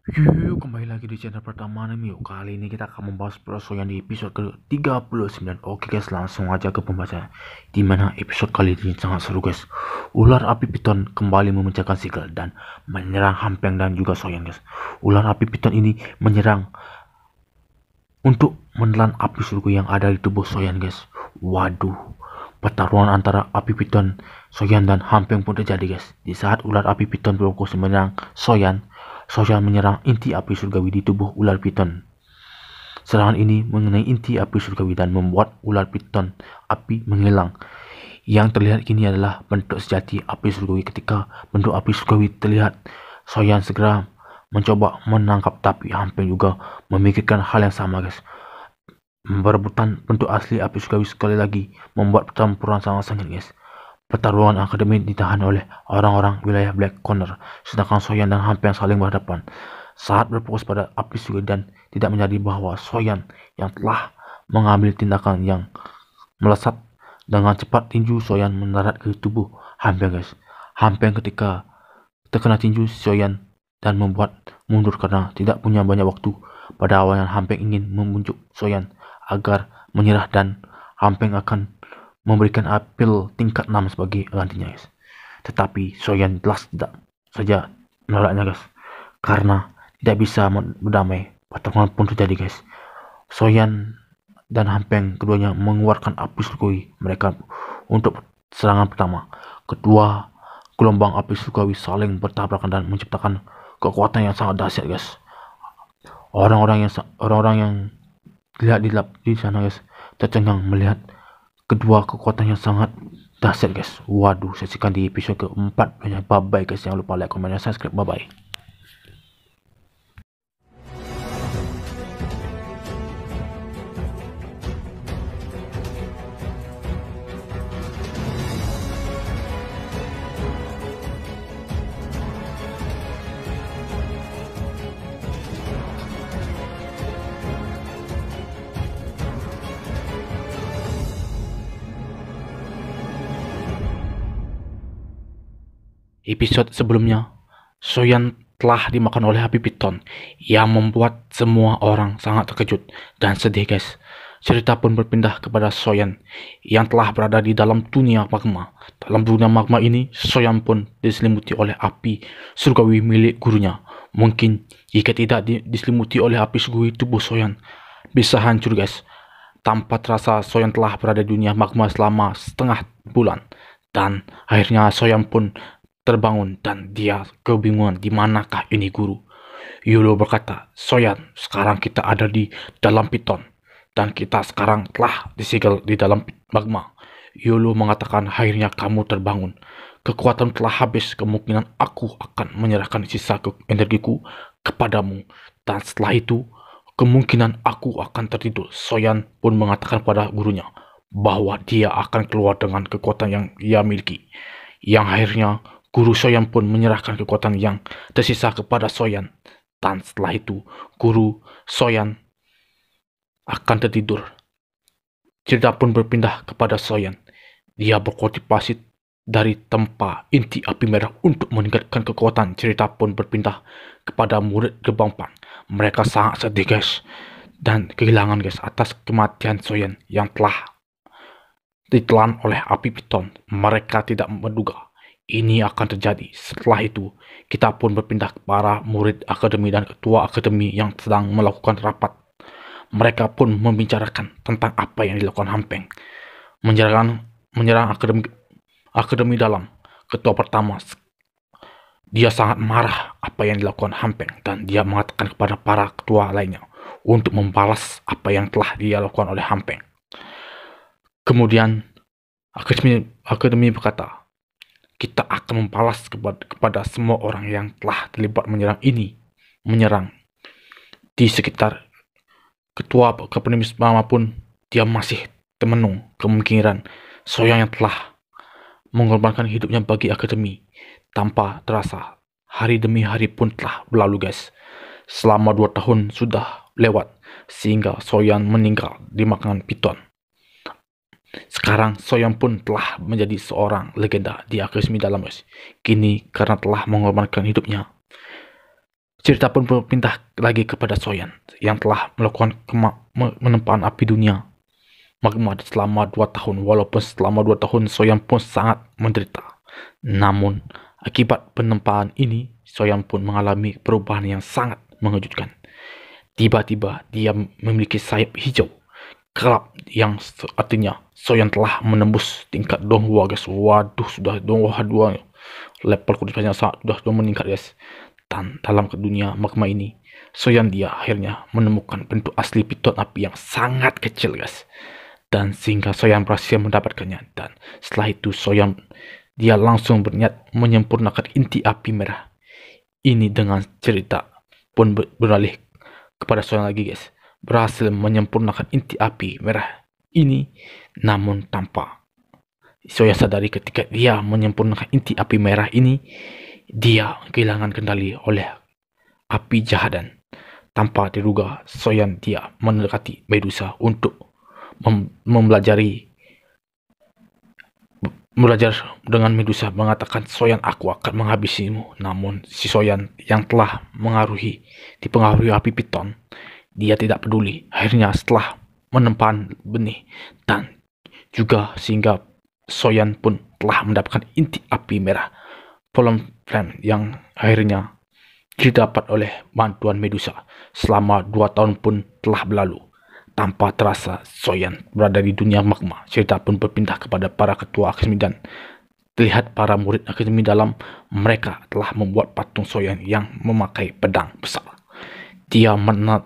Yuk, kembali lagi di channel pertama nih yuk. Kali ini kita akan membahas Soyan di episode ke-39. Oke guys, langsung aja ke pembahasan. Dimana episode kali ini sangat seru guys. Ular api piton kembali memecahkan sigil dan menyerang Hampeng dan juga Soyan guys. Ular api piton ini menyerang untuk menelan api surga yang ada di tubuh Soyan guys. Waduh, pertarungan antara api piton Soyan dan Hampeng pun terjadi guys. Di saat ular api piton berfokus menyerang Soyan, Soyan menyerang inti api surgawi di tubuh ular piton. Serangan ini mengenai inti api surgawi dan membuat ular piton api menghilang. Yang terlihat kini adalah bentuk sejati api surgawi. Ketika bentuk api surgawi terlihat, Soyan segera mencoba menangkap, tapi Hampeng juga memikirkan hal yang sama guys. Berebutan bentuk asli api surgawi sekali lagi membuat pertempuran sangat sengit guys. Pertarungan akademi ditahan oleh orang-orang wilayah Black Corner, sedangkan Soyan dan Hampeng saling berhadapan. Saat berfokus pada api surgawi dan tidak menyadari bahwa Soyan yang telah mengambil tindakan yang melesat dengan cepat, tinju Soyan mendarat ke tubuh Hampeng guys. Hampeng ketika terkena tinju Soyan dan membuat mundur karena tidak punya banyak waktu. Pada awalnya Hampeng ingin membujuk Soyan agar menyerah dan Hampeng akan memberikan apel tingkat 6 sebagai gantinya guys. Tetapi Soyan jelas tidak saja menolaknya guys. Karena tidak bisa berdamai, pertarungan pun terjadi guys. Soyan dan Hampeng keduanya mengeluarkan api surgawi mereka untuk serangan pertama. Kedua gelombang api surgawi saling bertabrakan dan menciptakan kekuatan yang sangat dahsyat guys. Orang-orang yang lihat di sana guys tercengang melihat kedua kekuatan yang sangat dahsyat guys. Waduh, saksikan di episode keempat. Bye bye guys, jangan lupa like, komen, dan subscribe. Bye bye. Episode sebelumnya, Soyan telah dimakan oleh api piton yang membuat semua orang sangat terkejut dan sedih guys. Cerita pun berpindah kepada Soyan yang telah berada di dalam dunia magma. Dalam dunia magma ini, Soyan pun diselimuti oleh api surgawi milik gurunya. Mungkin jika tidak diselimuti oleh api surgawi, tubuh Soyan bisa hancur guys. Tanpa terasa Soyan telah berada di dunia magma selama setengah bulan. Dan akhirnya Soyan pun terbangun dan dia kebingungan di manakah ini guru. Yulo berkata, Soyan, sekarang kita ada di dalam piton dan kita sekarang telah disegel di dalam magma. Yulo mengatakan, akhirnya kamu terbangun. Kekuatan telah habis, kemungkinan aku akan menyerahkan sisa energiku kepadamu. Dan setelah itu, kemungkinan aku akan tertidur. Soyan pun mengatakan pada gurunya bahwa dia akan keluar dengan kekuatan yang ia miliki. Yang akhirnya Guru Soyan pun menyerahkan kekuatan yang tersisa kepada Soyan. Dan setelah itu, Guru Soyan akan tertidur. Cerita pun berpindah kepada Soyan. Dia berkultivasi dari tempat inti api merah untuk meningkatkan kekuatan. Cerita pun berpindah kepada murid gerbang Pan. Mereka sangat sedih guys. Dan kehilangan guys atas kematian Soyan yang telah ditelan oleh api piton. Mereka tidak menduga ini akan terjadi. Setelah itu, kita pun berpindah ke para murid akademi dan ketua akademi yang sedang melakukan rapat. Mereka pun membicarakan tentang apa yang dilakukan Hampeng. Menyerang akademi dalam. Ketua pertama, dia sangat marah apa yang dilakukan Hampeng dan dia mengatakan kepada para ketua lainnya untuk membalas apa yang telah dia lakukan oleh Hampeng. Kemudian akademi berkata, kita akan membalas kepada semua orang yang telah terlibat menyerang di sekitar. Ketua akademi pun dia masih termenung kemungkinan Soyan yang telah mengorbankan hidupnya bagi akademi. Tanpa terasa, hari demi hari pun telah berlalu guys. Selama 2 tahun sudah lewat sehingga Soyan meninggal dimakan piton. Sekarang Soyan pun telah menjadi seorang legenda di akademi dalam guys. Kini karena telah mengorbankan hidupnya, Cerita pun berpindah lagi kepada Soyan yang telah melakukan menempaan api dunia magma selama 2 tahun. Walaupun selama 2 tahun Soyan pun sangat menderita. Namun, akibat penempaan ini, Soyan pun mengalami perubahan yang sangat mengejutkan. Tiba-tiba dia memiliki sayap hijau gelap yang artinya Soyan telah menembus tingkat Donghua guys. Waduh, sudah Donghua 2 level kudusnya sudah meningkat guys. Dan dalam dunia magma ini, Soyan dia akhirnya menemukan bentuk asli piton api yang sangat kecil guys. Dan sehingga Soyan berhasil mendapatkannya. Dan setelah itu Soyan dia langsung berniat menyempurnakan inti api merah. Ini dengan cerita pun beralih kepada Soyan lagi guys. Berhasil menyempurnakan inti api merah ini, namun tanpa Soyan sadari ketika dia menyempurnakan inti api merah ini, dia kehilangan kendali oleh api jahadan. Tanpa diduga, Soyan dia mendekati Medusa untuk belajar dengan Medusa mengatakan, Soyan, aku akan menghabisimu. Namun si Soyan yang telah dipengaruhi api piton, dia tidak peduli. Akhirnya setelah menempaan benih dan juga sehingga Soyan pun telah mendapatkan inti api merah Flame yang akhirnya didapat oleh bantuan Medusa. Selama 2 tahun pun telah berlalu. Tanpa terasa Soyan berada di dunia magma. Cerita pun berpindah kepada para ketua akademi dan terlihat para murid akademi dalam mereka telah membuat patung Soyan yang memakai pedang besar. Dia menara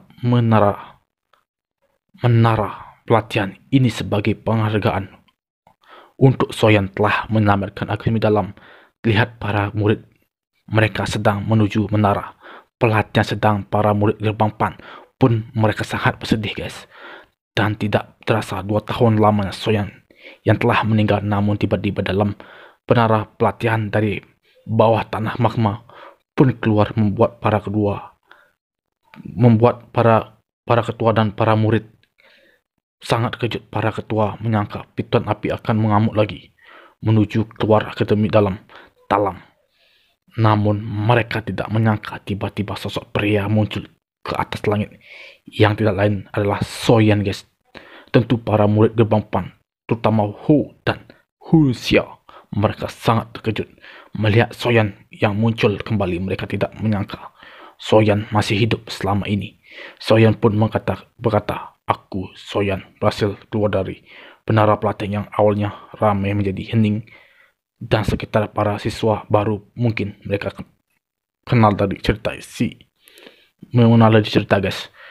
pelatihan ini sebagai penghargaan untuk Soyan telah menyelamatkan akademi dalam. Lihat para murid mereka sedang menuju menara pelatihan, sedang para murid gerbang PAN pun mereka sangat bersedih guys. Dan tidak terasa 2 tahun lamanya Soyan yang telah meninggal, namun tiba-tiba dalam menara pelatihan dari bawah tanah magma pun keluar, membuat para ketua dan para murid sangat kejut. Para ketua menyangka piton api akan mengamuk lagi menuju keluar akademi dalam. Namun mereka tidak menyangka tiba-tiba sosok pria muncul ke atas langit yang tidak lain adalah Soyan guys. Tentu para murid gerbang PAN, terutama Hu dan Hu Xia, mereka sangat terkejut melihat Soyan yang muncul kembali. Mereka tidak menyangka Soyan masih hidup selama ini. Soyan pun berkata, aku Soyan berhasil keluar dari menara pelatihan yang awalnya ramai menjadi hening. Dan sekitar para siswa baru mungkin mereka kenal dari cerita guys.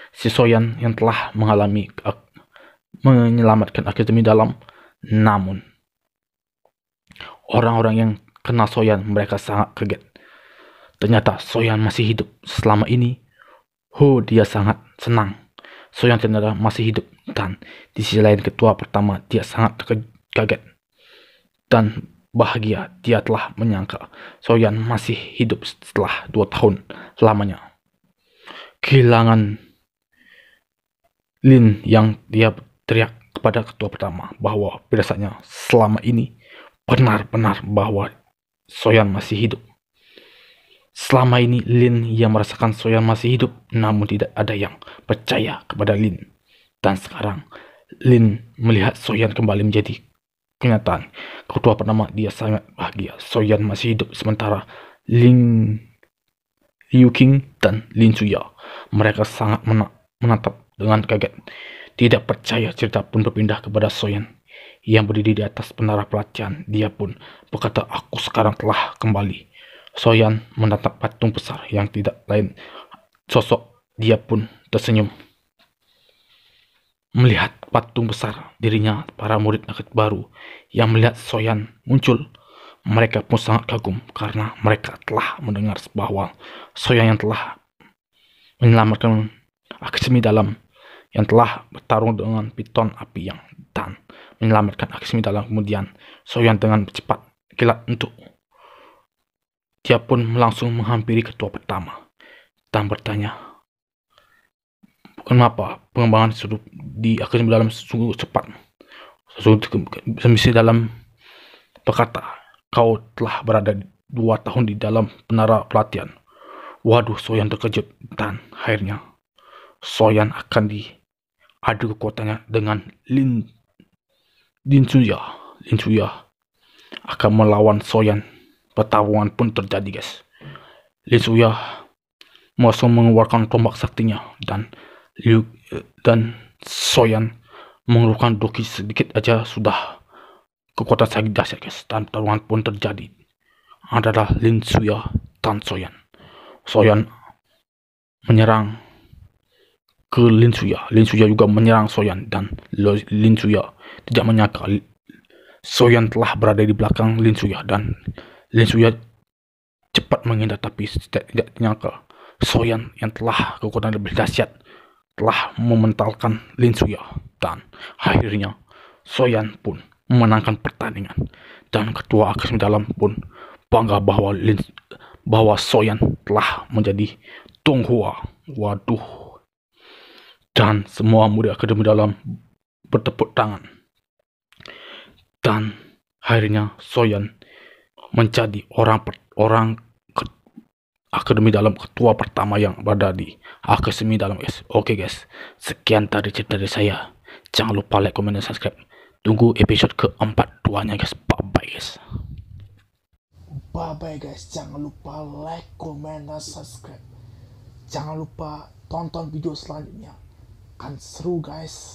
Si Soyan yang telah menyelamatkan akademi dalam. Namun orang-orang yang kenal Soyan mereka sangat kaget. Ternyata Soyan masih hidup selama ini. Dia sangat senang Soyan ternyata masih hidup. Dan di sisi lain ketua pertama dia sangat kaget dan bahagia. Dia telah menyangka Soyan masih hidup setelah 2 tahun lamanya. Kehilangan Lin yang dia teriak kepada ketua pertama bahwa biasanya selama ini benar-benar bahwa Soyan masih hidup. Selama ini Lin yang merasakan Soyan masih hidup, namun tidak ada yang percaya kepada Lin. Dan sekarang Lin melihat Soyan kembali menjadi kenyataan. Ketua pertama dia sangat bahagia Soyan masih hidup, sementara Liu Qing dan Lin Suya mereka sangat menatap dengan kaget. Tidak percaya. Cerita pun berpindah kepada Soyan yang berdiri di atas menara pelatihan. Dia pun berkata, aku sekarang telah kembali. Soyan menatap patung besar yang tidak lain sosok. Dia pun tersenyum melihat patung besar dirinya. Para murid akad baru yang melihat Soyan muncul, mereka pun sangat kagum karena mereka telah mendengar bahwa Soyan yang telah menyelamatkan akademi dalam, yang telah bertarung dengan piton api yang dan menyelamatkan akademi dalam. Kemudian Soyan dengan cepat kilat untuk dia pun langsung menghampiri ketua pertama dan bertanya, kenapa pengembangan di akademi dalam sungguh cepat? Semisi dalam berkata, kau telah berada 2 tahun di dalam menara pelatihan. Waduh, Soyan terkejut dan akhirnya Soyan akan diadu kekuatannya dengan Lin Suya. Lin Suya akan melawan Soyan. Pertarungan pun terjadi, guys. Lin Suya langsung mengeluarkan tombak saktinya dan Soyan mengeluarkan doki sedikit aja sudah kekuatan sangat dahsyat, guys. Dan pertarungan pun terjadi adalah Lin Suya dan Soyan. Soyan menyerang ke Lin Suya. Lin Suya juga menyerang Soyan dan Lin Suya tidak menyangka Soyan telah berada di belakang Lin Suya dan Lin Suya cepat menghindar, tapi tidak menyangka Soyan yang telah kekuatan lebih dahsyat telah mementalkan Lin Suya dan akhirnya Soyan pun memenangkan pertandingan dan ketua Akademi Dalam pun bangga bahwa Soyan telah menjadi Tonghua. Waduh, dan semua murid Akademi Dalam bertepuk tangan dan akhirnya Soyan menjadi orang Akademi Dalam ketua pertama yang berada di Akademi Dalam, guys. Oke, guys, sekian tadi cerita dari saya. Jangan lupa like, komen, dan subscribe. Tunggu episode ke-42 nya, guys. Bye bye, guys. Bye bye, guys. Jangan lupa like, komen, dan subscribe. Jangan lupa tonton video selanjutnya, kan seru, guys.